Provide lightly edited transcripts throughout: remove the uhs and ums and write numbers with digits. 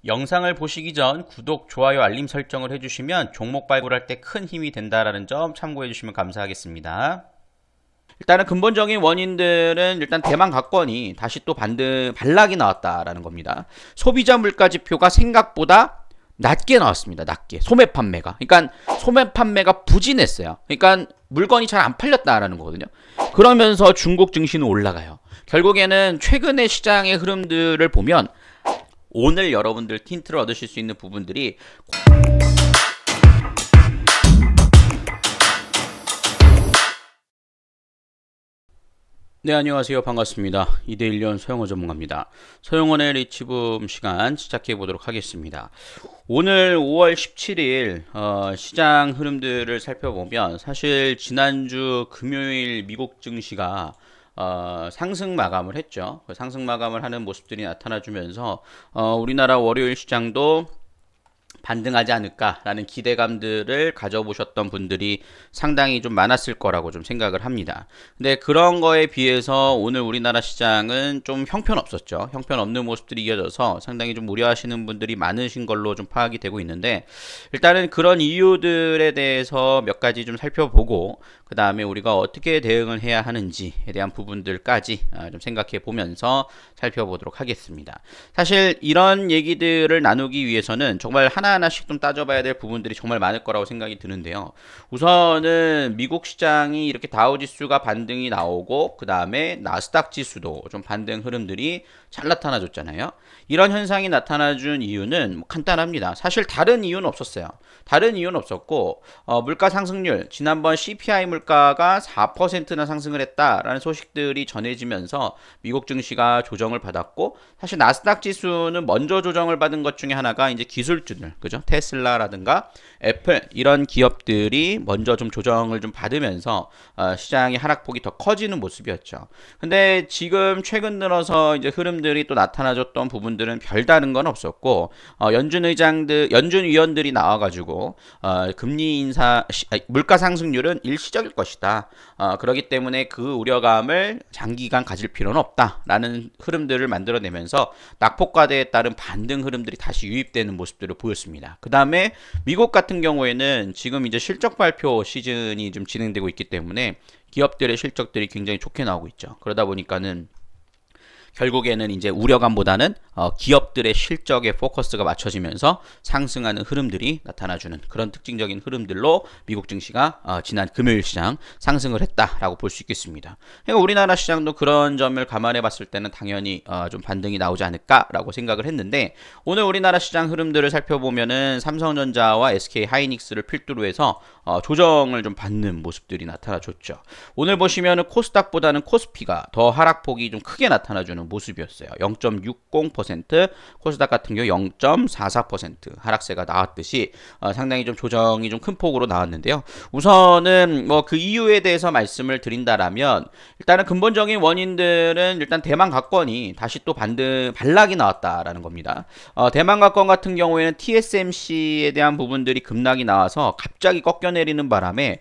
영상을 보시기 전 구독, 좋아요, 알림 설정을 해주시면 종목 발굴할 때 큰 힘이 된다는 점 참고해 주시면 감사하겠습니다. 일단은 근본적인 원인들은 일단 대만 가권이 다시 또 반락이 나왔다라는 겁니다. 소비자 물가 지표가 생각보다 낮게 나왔습니다. 낮게. 소매 판매가. 그러니까 소매 판매가 부진했어요. 그러니까 물건이 잘 안 팔렸다라는 거거든요. 그러면서 중국 증시는 올라가요. 결국에는 최근의 시장의 흐름들을 보면 오늘 여러분들 틴트를 얻으실 수 있는 부분들이 네, 안녕하세요. 반갑습니다. 2대1년 서영원 전문가입니다. 서영원의 리치붐 시간 시작해 보도록 하겠습니다. 오늘 5월 17일 시장 흐름들을 살펴보면 사실 지난주 금요일 미국 증시가 상승 마감을 했죠. 상승 마감을 하는 모습들이 나타나주면서 우리나라 월요일 시장도 반등하지 않을까라는 기대감들을 가져보셨던 분들이 상당히 좀 많았을 거라고 좀 생각을 합니다. 근데 그런 거에 비해서 오늘 우리나라 시장은 좀 형편없었죠. 형편없는 모습들이 이어져서 상당히 좀 우려하시는 분들이 많으신 걸로 좀 파악이 되고 있는데, 일단은 그런 이유들에 대해서 몇 가지 좀 살펴보고 그 다음에 우리가 어떻게 대응을 해야 하는지에 대한 부분들까지 좀 생각해 보면서 살펴보도록 하겠습니다. 사실 이런 얘기들을 나누기 위해서는 정말 하나하나씩 좀 따져봐야 될 부분들이 정말 많을 거라고 생각이 드는데요. 우선은 미국 시장이 이렇게 다우지수가 반등이 나오고 그 다음에 나스닥 지수도 좀 반등 흐름들이 잘 나타나줬잖아요. 이런 현상이 나타나준 이유는 간단합니다. 사실 다른 이유는 없었어요. 다른 이유는 없었고 물가 상승률, 지난번 CPI 물가가 4%나 상승을 했다라는 소식들이 전해지면서 미국 증시가 조정을 받았고, 사실 나스닥 지수는 먼저 조정을 받은 것 중에 하나가 이제 기술주들, 그죠? 테슬라라든가 애플 이런 기업들이 먼저 좀 조정을 좀 받으면서 시장의 하락폭이 더 커지는 모습이었죠. 근데 지금 최근 들어서 이제 흐름들이 또 나타나줬던 부분들은 별다른 건 없었고, 연준 위원들이 나와가지고 금리 인사, 물가 상승률은 일시적일 것이다. 그렇기 때문에 그 우려감을 장기간 가질 필요는 없다라는 흐름들을 만들어내면서 낙폭과대에 따른 반등 흐름들이 다시 유입되는 모습들을 보였습니다. 그 다음에 미국 같은 경우에는 지금 이제 실적 발표 시즌이 좀 진행되고 있기 때문에 기업들의 실적들이 굉장히 좋게 나오고 있죠. 그러다 보니까는 결국에는 이제 우려감보다는 기업들의 실적에 포커스가 맞춰지면서 상승하는 흐름들이 나타나주는 그런 특징적인 흐름들로 미국 증시가 지난 금요일 시장 상승을 했다라고 볼 수 있겠습니다. 그러니까 우리나라 시장도 그런 점을 감안해 봤을 때는 당연히 좀 반등이 나오지 않을까라고 생각을 했는데, 오늘 우리나라 시장 흐름들을 살펴보면은 삼성전자와 SK하이닉스를 필두로 해서 조정을 좀 받는 모습들이 나타나줬죠. 오늘 보시면은 코스닥보다는 코스피가 더 하락폭이 좀 크게 나타나주는 모습이었어요. 0.60%, 코스닥 같은 경우 0.44% 하락세가 나왔듯이 상당히 좀 조정이 좀 큰 폭으로 나왔는데요. 우선은 뭐 그 이유에 대해서 말씀을 드린다라면, 일단은 근본적인 원인들은 일단 대만 가권이 다시 또 반락이 나왔다라는 겁니다. 대만 가권 같은 경우에는 TSMC에 대한 부분들이 급락이 나와서 갑자기 꺾여내리는 바람에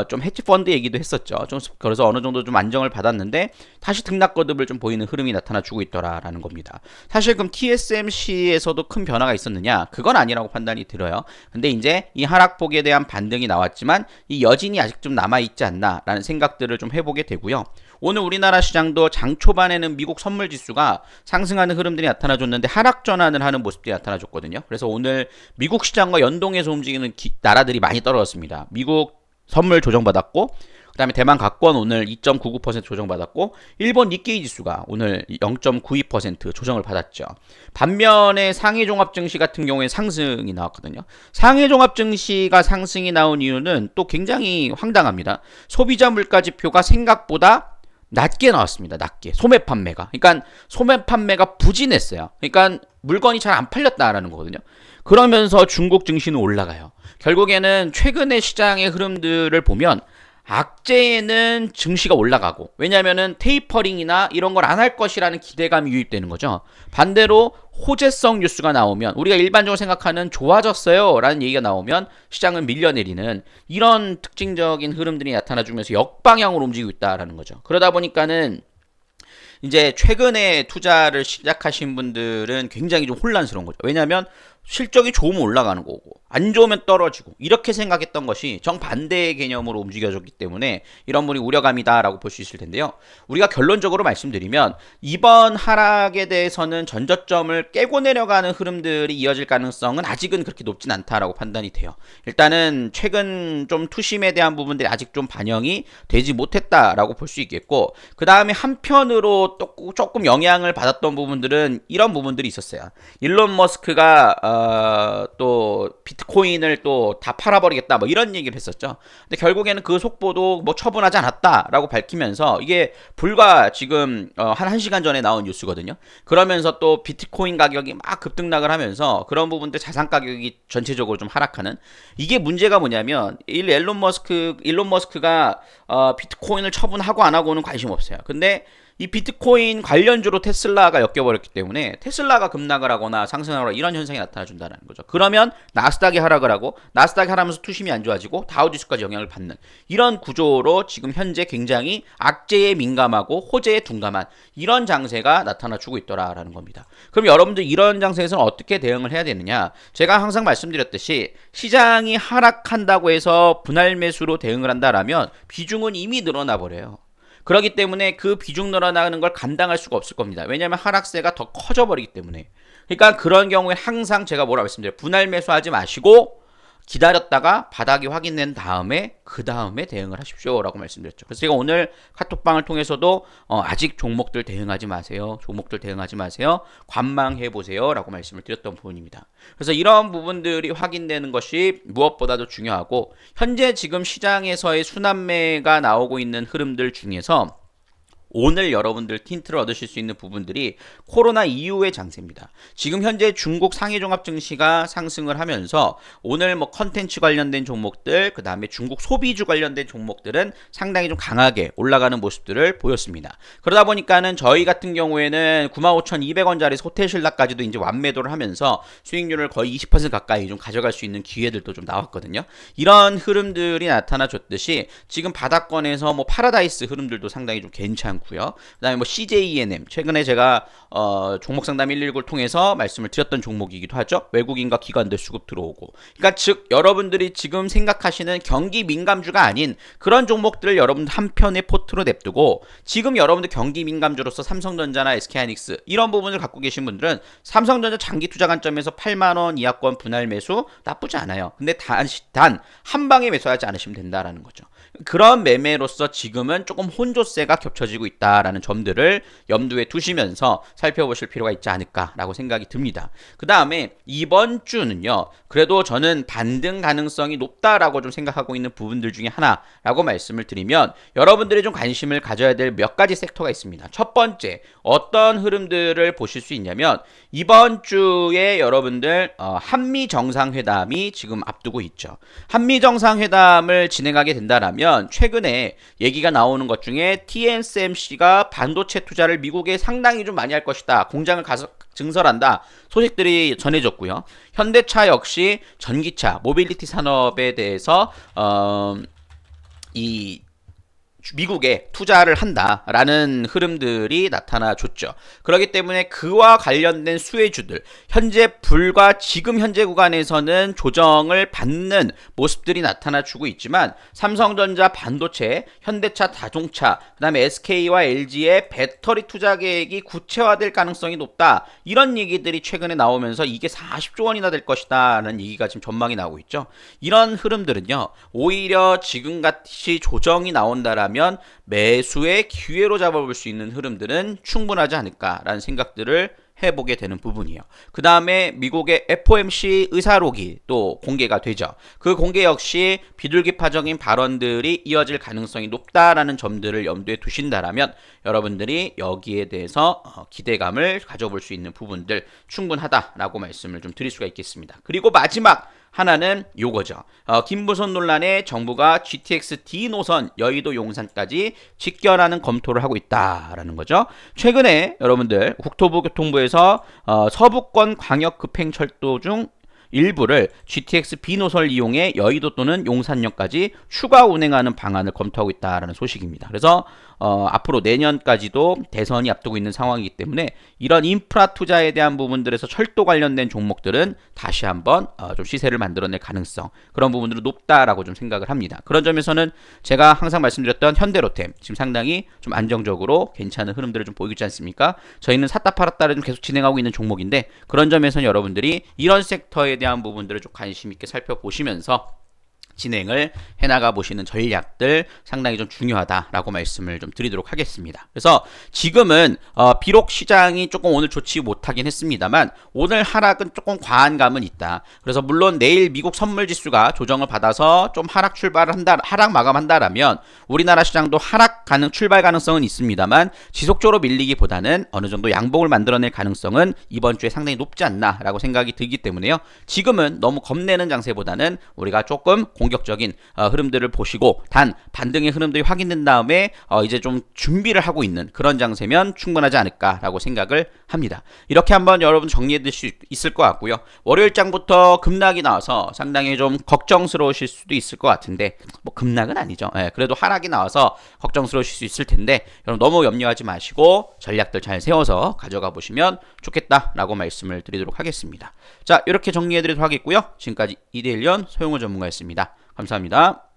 좀 헤지펀드 얘기도 했었죠. 좀 그래서 어느 정도 좀 안정을 받았는데 다시 등락 거듭을 좀 보이는 흐름이 나타나주고 있더라라는 겁니다. 사실 그럼 TSMC에서도 큰 변화가 있었느냐? 그건 아니라고 판단이 들어요. 근데 이제 이 하락폭에 대한 반등이 나왔지만 이 여진이 아직 좀 남아있지 않나라는 생각들을 좀 해보게 되고요. 오늘 우리나라 시장도 장 초반에는 미국 선물 지수가 상승하는 흐름들이 나타나줬는데 하락 전환을 하는 모습들이 나타나줬거든요. 그래서 오늘 미국 시장과 연동해서 움직이는 나라들이 많이 떨어졌습니다. 미국 선물 조정받았고, 그 다음에 대만 가권 오늘 2.99% 조정받았고, 일본 니케이 지수가 오늘 0.92% 조정을 받았죠. 반면에 상해종합증시 같은 경우에 상승이 나왔거든요. 상해종합증시가 상승이 나온 이유는 또 굉장히 황당합니다. 소비자 물가 지표가 생각보다 낮게 나왔습니다. 낮게. 소매 판매가. 그러니까 소매 판매가 부진했어요. 그러니까 물건이 잘 안 팔렸다라는 거거든요. 그러면서 중국 증시는 올라가요. 결국에는 최근의 시장의 흐름들을 보면 악재에는 증시가 올라가고, 왜냐면은 테이퍼링이나 이런 걸 안 할 것이라는 기대감이 유입되는 거죠. 반대로 호재성 뉴스가 나오면, 우리가 일반적으로 생각하는 좋아졌어요 라는 얘기가 나오면 시장은 밀려내리는 이런 특징적인 흐름들이 나타나주면서 역방향으로 움직이고 있다라는 거죠. 그러다 보니까는 이제 최근에 투자를 시작하신 분들은 굉장히 좀 혼란스러운 거죠. 왜냐하면 실적이 좋으면 올라가는 거고 안 좋으면 떨어지고 이렇게 생각했던 것이 정반대의 개념으로 움직여졌기 때문에 이런 분이 우려감이다라고 볼 수 있을 텐데요. 우리가 결론적으로 말씀드리면 이번 하락에 대해서는 전저점을 깨고 내려가는 흐름들이 이어질 가능성은 아직은 그렇게 높진 않다라고 판단이 돼요. 일단은 최근 좀 투심에 대한 부분들이 아직 좀 반영이 되지 못했다라고 볼 수 있겠고, 그 다음에 한편으로 또 조금 영향을 받았던 부분들은 이런 부분들이 있었어요. 일론 머스크가 또 비트코인을 또 다 팔아버리겠다 뭐 이런 얘기를 했었죠. 근데 결국에는 그 속보도 뭐 처분하지 않았다라고 밝히면서, 이게 불과 지금 한 1시간 전에 나온 뉴스거든요. 그러면서 또 비트코인 가격이 막 급등락을 하면서 그런 부분들 자산 가격이 전체적으로 좀 하락하는, 이게 문제가 뭐냐면 일론 머스크가 비트코인을 처분하고 안 하고는 관심 없어요. 근데 이 비트코인 관련주로 테슬라가 엮여버렸기 때문에 테슬라가 급락을 하거나 상승하거나 이런 현상이 나타나준다는 거죠. 그러면 나스닥이 하락을 하고, 나스닥이 하락하면서 투심이 안 좋아지고 다우지수까지 영향을 받는 이런 구조로 지금 현재 굉장히 악재에 민감하고 호재에 둔감한 이런 장세가 나타나주고 있더라라는 겁니다. 그럼 여러분들 이런 장세에서는 어떻게 대응을 해야 되느냐? 제가 항상 말씀드렸듯이 시장이 하락한다고 해서 분할 매수로 대응을 한다라면 비중은 이미 늘어나 버려요. 그렇기 때문에 그 비중 늘어나는 걸 감당할 수가 없을 겁니다. 왜냐하면 하락세가 더 커져버리기 때문에. 그러니까 그런 경우에 항상 제가 뭐라 말씀드려요. 분할 매수하지 마시고 기다렸다가 바닥이 확인된 다음에 그 다음에 대응을 하십시오 라고 말씀드렸죠. 그래서 제가 오늘 카톡방을 통해서도 아직 종목들 대응하지 마세요. 종목들 대응하지 마세요. 관망해 보세요 라고 말씀을 드렸던 부분입니다. 그래서 이런 부분들이 확인되는 것이 무엇보다도 중요하고, 현재 지금 시장에서의 순환매가 나오고 있는 흐름들 중에서 오늘 여러분들 틴트를 얻으실 수 있는 부분들이 코로나 이후의 장세입니다. 지금 현재 중국 상해종합 증시가 상승을 하면서 오늘 뭐 컨텐츠 관련된 종목들, 그 다음에 중국 소비주 관련된 종목들은 상당히 좀 강하게 올라가는 모습들을 보였습니다. 그러다 보니까는 저희 같은 경우에는 95,200원짜리 호텔신라까지도 이제 완매도를 하면서 수익률을 거의 20% 가까이 좀 가져갈 수 있는 기회들도 좀 나왔거든요. 이런 흐름들이 나타나줬듯이 지금 바닥권에서 뭐 파라다이스 흐름들도 상당히 좀 괜찮고, 그 다음에 뭐 CJENM, 최근에 제가 종목상담 119를 통해서 말씀을 드렸던 종목이기도 하죠. 외국인과 기관들 수급 들어오고, 그러니까 즉 여러분들이 지금 생각하시는 경기 민감주가 아닌 그런 종목들을 여러분들 한편의 포트로 냅두고, 지금 여러분들 경기 민감주로서 삼성전자나 SK하이닉스 이런 부분을 갖고 계신 분들은 삼성전자 장기 투자 관점에서 8만원 이하권 분할 매수 나쁘지 않아요. 근데 단 한 방에 매수하지 않으시면 된다라는 거죠. 그런 매매로서 지금은 조금 혼조세가 겹쳐지고 있다라는 점들을 염두에 두시면서 살펴보실 필요가 있지 않을까라고 생각이 듭니다. 그 다음에 이번 주는요, 그래도 저는 반등 가능성이 높다라고 좀 생각하고 있는 부분들 중에 하나라고 말씀을 드리면, 여러분들이 좀 관심을 가져야 될 몇 가지 섹터가 있습니다. 첫 번째, 어떤 흐름들을 보실 수 있냐면, 이번 주에 여러분들 한미 정상회담이 지금 앞두고 있죠. 한미 정상회담을 진행하게 된다라면 최근에 얘기가 나오는 것 중에 TSMC가 반도체 투자를 미국에 상당히 좀 많이 할 것이다, 공장을 가서 증설한다 소식들이 전해졌고요. 현대차 역시 전기차 모빌리티 산업에 대해서 미국에 투자를 한다라는 흐름들이 나타나줬죠. 그렇기 때문에 그와 관련된 수혜주들, 현재 불과 지금 현재 구간에서는 조정을 받는 모습들이 나타나주고 있지만, 삼성전자 반도체, 현대차 자동차, 그 다음에 SK와 LG의 배터리 투자 계획이 구체화될 가능성이 높다, 이런 얘기들이 최근에 나오면서 이게 40조 원이나 될 것이다 라는 얘기가 지금 전망이 나오고 있죠. 이런 흐름들은요, 오히려 지금같이 조정이 나온다라면 매수의 기회로 잡아볼 수 있는 흐름들은 충분하지 않을까라는 생각들을 해보게 되는 부분이에요. 그 다음에 미국의 FOMC 의사록이 또 공개가 되죠. 그 공개 역시 비둘기파적인 발언들이 이어질 가능성이 높다라는 점들을 염두에 두신다라면 여러분들이 여기에 대해서 기대감을 가져볼 수 있는 부분들 충분하다라고 말씀을 좀 드릴 수가 있겠습니다. 그리고 마지막 하나는 요거죠. 김부선 논란에 정부가 GTX D 노선 여의도 용산까지 직결하는 검토를 하고 있다라는 거죠. 최근에 여러분들 국토부교통부에서 서부권 광역급행철도 중 일부를 GTX B 노선을 이용해 여의도 또는 용산역까지 추가 운행하는 방안을 검토하고 있다라는 소식입니다. 그래서 앞으로 내년까지도 대선이 앞두고 있는 상황이기 때문에 이런 인프라 투자에 대한 부분들에서 철도 관련된 종목들은 다시 한번 좀 시세를 만들어낼 가능성, 그런 부분들은 높다라고 좀 생각을 합니다. 그런 점에서는 제가 항상 말씀드렸던 현대로템 지금 상당히 좀 안정적으로 괜찮은 흐름들을 좀 보이고 있지 않습니까? 저희는 샀다 팔았다를 좀 계속 진행하고 있는 종목인데, 그런 점에서는 여러분들이 이런 섹터에 대한 부분들을 좀 관심 있게 살펴보시면서 진행을 해나가 보시는 전략들 상당히 좀 중요하다라고 말씀을 좀 드리도록 하겠습니다. 그래서 지금은 비록 시장이 조금 오늘 좋지 못하긴 했습니다만 오늘 하락은 조금 과한 감은 있다. 그래서 물론 내일 미국 선물지수가 조정을 받아서 좀 하락 출발을 한다, 하락 마감한다라면 우리나라 시장도 출발 가능성은 있습니다만 지속적으로 밀리기보다는 어느 정도 양봉을 만들어낼 가능성은 이번 주에 상당히 높지 않나라고 생각이 들기 때문에요. 지금은 너무 겁내는 장세보다는 우리가 조금 공격적인 흐름들을 보시고 단 반등의 흐름들이 확인된 다음에 이제 좀 준비를 하고 있는 그런 장세면 충분하지 않을까라고 생각을 합니다. 이렇게 한번 여러분 정리해 드릴 수 있을 것 같고요. 월요일장부터 급락이 나와서 상당히 좀 걱정스러우실 수도 있을 것 같은데, 뭐 급락은 아니죠. 그래도 하락이 나와서 걱정스러우실 수 있을 텐데 여러분 너무 염려하지 마시고 전략들 잘 세워서 가져가 보시면 좋겠다라고 말씀을 드리도록 하겠습니다. 자, 이렇게 정리해 드리도록 하겠고요. 지금까지 이데일리언 소영호 전문가였습니다. 감사합니다.